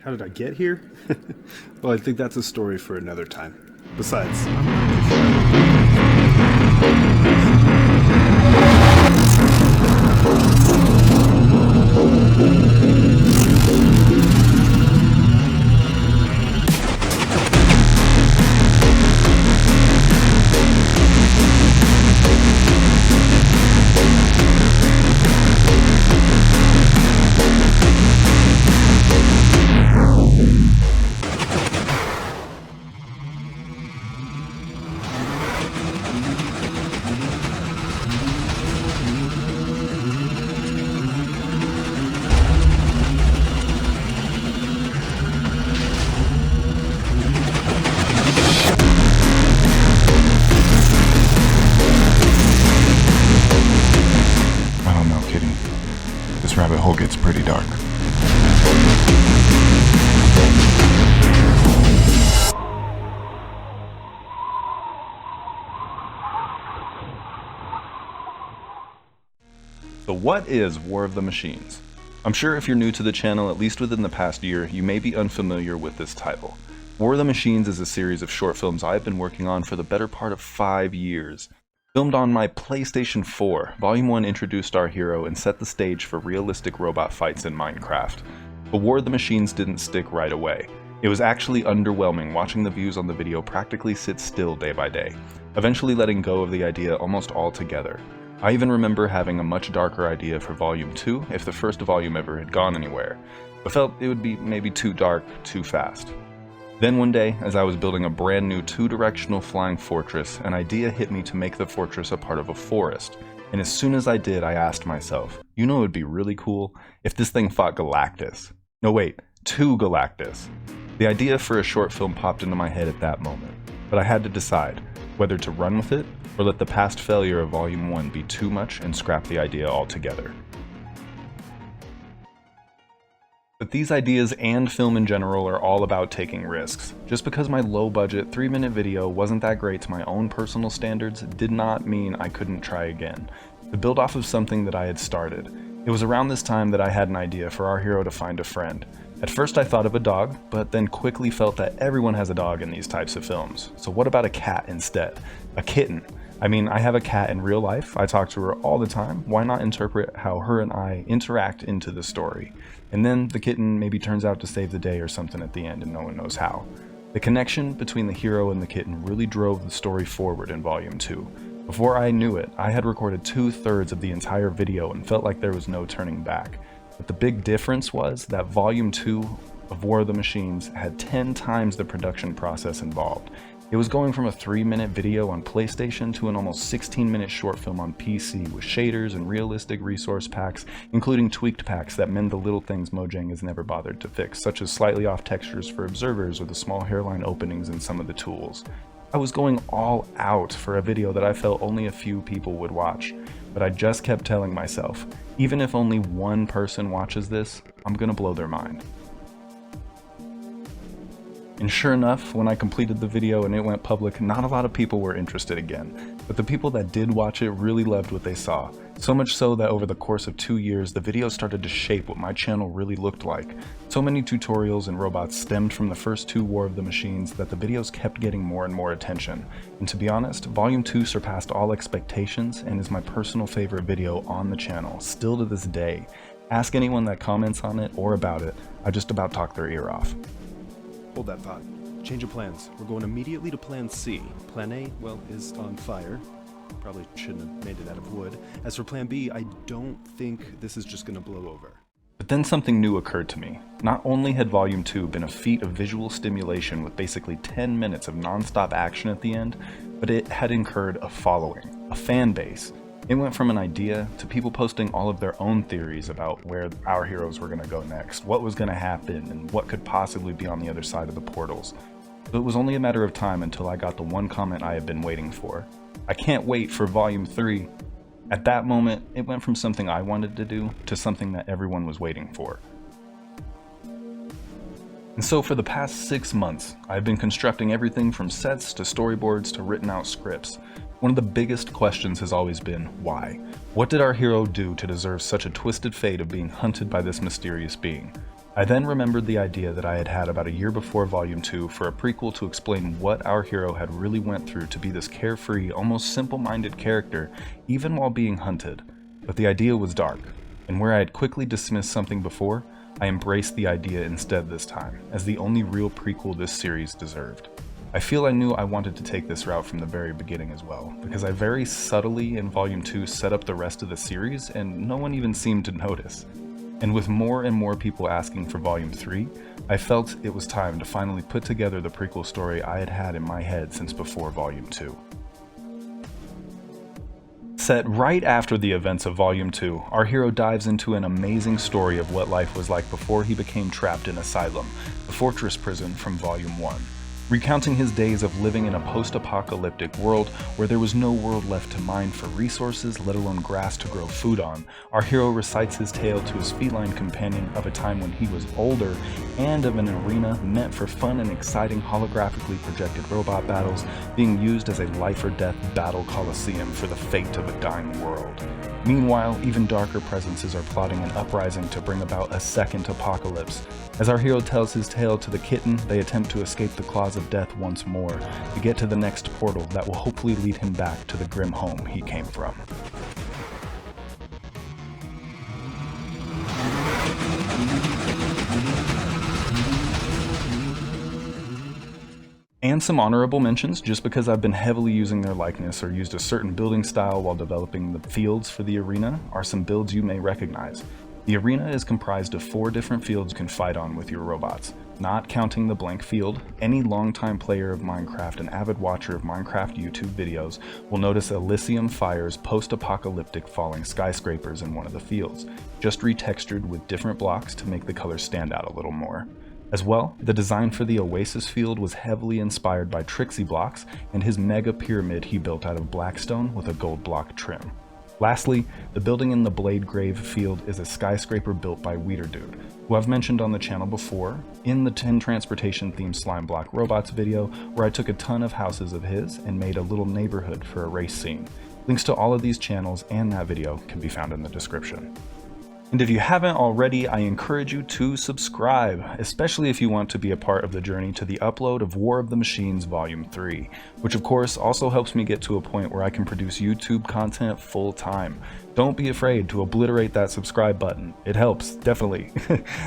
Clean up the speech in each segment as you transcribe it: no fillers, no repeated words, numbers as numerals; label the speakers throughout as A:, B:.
A: How did I get here? Well, I think that's a story for another time. Besides, I'm not too sure.
B: This rabbit hole gets pretty dark.
C: So what is War of the Machines? I'm sure if you're new to the channel, at least within the past year, you may be unfamiliar with this title. War of the Machines is a series of short films I've been working on for the better part of 5 years. Filmed on my PlayStation 4, Volume 1 introduced our hero and set the stage for realistic robot fights in Minecraft. But War of the Machines didn't stick right away. It was actually underwhelming watching the views on the video practically sit still day by day, eventually letting go of the idea almost altogether. I even remember having a much darker idea for Volume 2 if the first volume ever had gone anywhere, but felt it would be maybe too dark, too fast. Then one day, as I was building a brand new 2-directional flying fortress, an idea hit me to make the fortress a part of a forest. And as soon as I did, I asked myself, you know it would be really cool if this thing fought Galactus. No wait, 2 Galactus. The idea for a short film popped into my head at that moment, but I had to decide whether to run with it or let the past failure of Volume 1 be too much and scrap the idea altogether. But these ideas and film in general are all about taking risks. Just because my low-budget 3-minute video wasn't that great to my own personal standards did not mean I couldn't try again. To build off of something that I had started. It was around this time that I had an idea for our hero to find a friend. At first I thought of a dog, but then quickly felt that everyone has a dog in these types of films. So what about a cat instead? A kitten. I mean, I have a cat in real life, I talk to her all the time, why not interpret how her and I interact into the story? And then the kitten maybe turns out to save the day or something at the end and no one knows how. The connection between the hero and the kitten really drove the story forward in Volume 2. Before I knew it, I had recorded 2/3 of the entire video and felt like there was no turning back. But the big difference was that Volume 2 of War of the Machines had 10 times the production process involved. It was going from a 3-minute video on PlayStation to an almost 16-minute short film on PC with shaders and realistic resource packs, including tweaked packs that mend the little things Mojang has never bothered to fix, such as slightly off textures for observers or the small hairline openings in some of the tools. I was going all out for a video that I felt only a few people would watch, but I just kept telling myself, even if only one person watches this, I'm gonna blow their mind. And sure enough, when I completed the video and it went public, not a lot of people were interested again. But the people that did watch it really loved what they saw. So much so that over the course of 2 years, the video started to shape what my channel really looked like. So many tutorials and robots stemmed from the first 2 War of the Machines that the videos kept getting more and more attention. And to be honest, Volume 2 surpassed all expectations and is my personal favorite video on the channel, still to this day. Ask anyone that comments on it or about it, I just about talked their ear off.
A: Hold that thought. Change of plans. We're going immediately to Plan C. Plan A, well, is on fire. Probably shouldn't have made it out of wood. As for Plan B, I don't think this is just gonna blow over.
C: But then something new occurred to me. Not only had Volume 2 been a feat of visual stimulation with basically 10 minutes of non-stop action at the end, but it had incurred a following, a fan base. It went from an idea to people posting all of their own theories about where our heroes were going to go next, what was going to happen, and what could possibly be on the other side of the portals. So it was only a matter of time until I got the one comment I had been waiting for. I can't wait for Volume 3. At that moment, it went from something I wanted to do to something that everyone was waiting for. And so for the past 6 months, I've been constructing everything from sets to storyboards to written out scripts. One of the biggest questions has always been, why? What did our hero do to deserve such a twisted fate of being hunted by this mysterious being? I then remembered the idea that I had had about a year before Volume 2 for a prequel to explain what our hero had really went through to be this carefree, almost simple-minded character, even while being hunted. But the idea was dark, and where I had quickly dismissed something before, I embraced the idea instead this time, as the only real prequel this series deserved. I feel I knew I wanted to take this route from the very beginning as well, because I very subtly in Volume 2 set up the rest of the series and no one even seemed to notice. And with more and more people asking for Volume 3, I felt it was time to finally put together the prequel story I had had in my head since before Volume 2. Set right after the events of Volume 2, our hero dives into an amazing story of what life was like before he became trapped in Asylum, the fortress prison from Volume 1. Recounting his days of living in a post-apocalyptic world where there was no world left to mine for resources, let alone grass to grow food on, our hero recites his tale to his feline companion of a time when he was older and of an arena meant for fun and exciting holographically projected robot battles being used as a life-or-death battle coliseum for the fate of a dying world. Meanwhile, even darker presences are plotting an uprising to bring about a second apocalypse. As our hero tells his tale to the kitten, they attempt to escape the claws of death once more, to get to the next portal that will hopefully lead him back to the grim home he came from. And some honorable mentions, just because I've been heavily using their likeness or used a certain building style while developing the fields for the arena, are some builds you may recognize. The arena is comprised of 4 different fields you can fight on with your robots. Not counting the blank field, any longtime player of Minecraft and avid watcher of Minecraft YouTube videos will notice Elysium fires post-apocalyptic falling skyscrapers in one of the fields, just retextured with different blocks to make the colors stand out a little more. As well, the design for the Oasis field was heavily inspired by TrixyBlox and his mega pyramid he built out of blackstone with a gold block trim. Lastly, the building in the Blade Grave field is a skyscraper built by Weiderdude, who I've mentioned on the channel before in the 10 transportation themed slime block robots video where I took a ton of houses of his and made a little neighborhood for a race scene. Links to all of these channels and that video can be found in the description. And if you haven't already, I encourage you to subscribe, especially if you want to be a part of the journey to the upload of War of the Machines Volume 3, which of course also helps me get to a point where I can produce YouTube content full time. Don't be afraid to obliterate that subscribe button. It helps, definitely.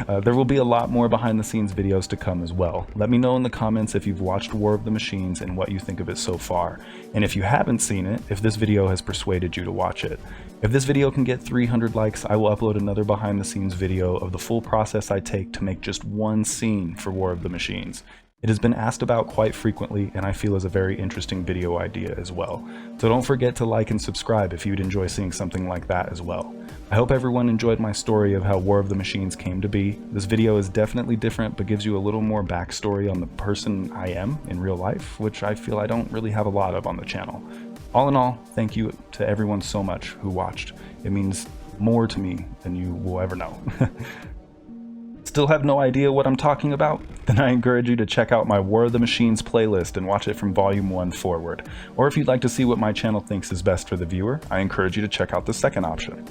C: There will be a lot more behind the scenes videos to come as well. Let me know in the comments if you've watched War of the Machines and what you think of it so far. And if you haven't seen it, if this video has persuaded you to watch it. If this video can get 300 likes, I will upload another behind the scenes video of the full process I take to make just one scene for War of the Machines. It has been asked about quite frequently and I feel is a very interesting video idea as well. So don't forget to like and subscribe if you'd enjoy seeing something like that as well. I hope everyone enjoyed my story of how War of the Machines came to be. This video is definitely different but gives you a little more backstory on the person I am in real life, which I feel I don't really have a lot of on the channel. All in all, thank you to everyone so much who watched. It means more to me than you will ever know. Still have no idea what I'm talking about? Then I encourage you to check out my War of the Machines playlist and watch it from Volume 1 forward. Or if you'd like to see what my channel thinks is best for the viewer, I encourage you to check out the second option.